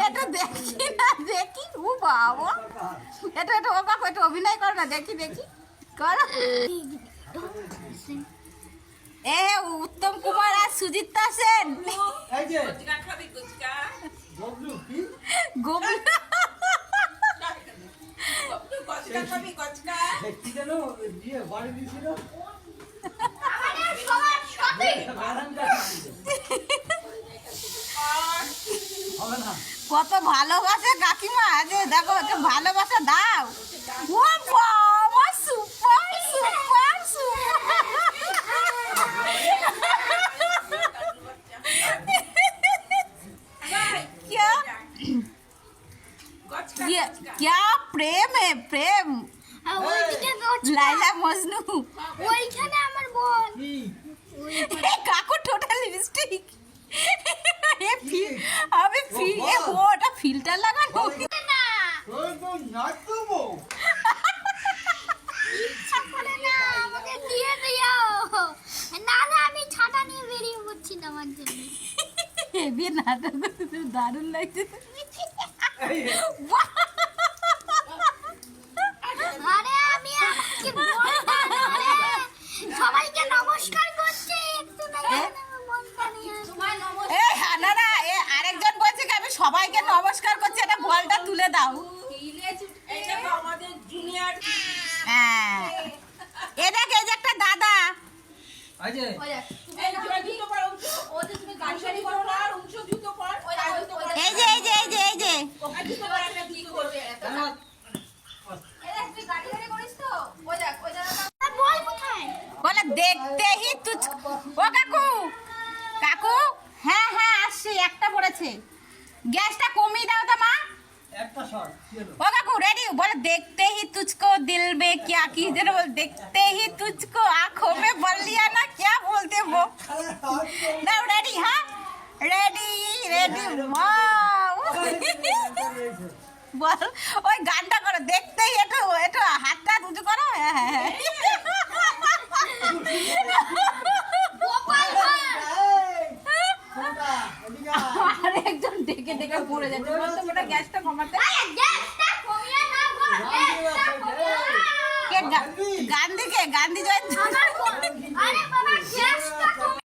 এটা দেখি না দেখি ও বাবা এটা এটা ও কাকু এটা অভিনয় করো না দেখি দেখি করো এ উত্তম কুমার আর সুজিতা সেন এই যে গুচকা খাবি গুচকা গবলু কি গোবলু গুচকা খাবি গুচকা কি জানো দিয়ে বাড়ি দিছিল আমাদের সবার সাথে বারান্দা হবে না কত ভালোবাসে কাকিমা যে দেখো একটু ভালোবাসা দাও ও বাবা সুপার সুপার সুপার क्या গুচকা ये क्या प्रेम है प्रेम ওইদিকে लाइला मजनू ওইখানে আমার বোন কি ए, काकू टोटल लिपस्टिक ये फिल अबे फिल ये ওটা ফিল্টার লাগানো না তোর তো নাচবো করে না আমাকে দিয়ে দিও না না আমি ছাতা নিয়ে বেরিয়ে পড়ছি না আমার জন্য হেভি নাটক দারুণ লাগছে আরে আমি আমাকে বলতে আরে সবাইকে নমস্কার করছি একটু না মনটা নিয়ে তোমার নমস্কার এই না না এ আরেকজন বলছে কি আমি সবাইকে নমস্কার করছি এটা বলটা তুলে দাও এটা তো আমাদের জুনিয়র হ্যাঁ এ দেখ এই যে একটা দাদা এই যে এই জুতো পর ও যে তুমি গাড়ি করো না আর উঁচু জুতো পর ওই জুতো পর এই যে এই যে এই যে এই যে আর জুতো পর একটা কি করবে এই তুই গাড়ি করিস তো ওই দেখ ওই জায়গাটা বল কোথায় বলে দেখতে হি তুচ ও কাকু কাকু হ্যাঁ হ্যাঁ আসছি একটা পড়েছে গ্যাসটা কমিয়ে দাও তো মা একটা শট কি হলো ओ काकू रेडी बोले देखते ही तुझको दिल में क्या कीजिए बोल देखते ही तुझको आंखों में भर लिया ना क्या बोलते वो ना रेडी हाँ रेडी रेडी वाओ বল ওই গানটা করো দেখতেই একটু একটু হাতটা উঁচু করো হ্যাঁ হ্যাঁ হ্যাঁ গোপাল ভাঁড় কোনটা এদিকে আর একজন ডেকে ডেকে পড়ে যাচ্ছে বলতো ওটা গ্যাসটা কমাতে আরে গ্যাসটা কমিয়ে না গো গ্যাসটা কমিয়ে কে গান্ধীকে গান্ধী জয়ন্তী আমার বোন আরে বাবা গ্যাসটা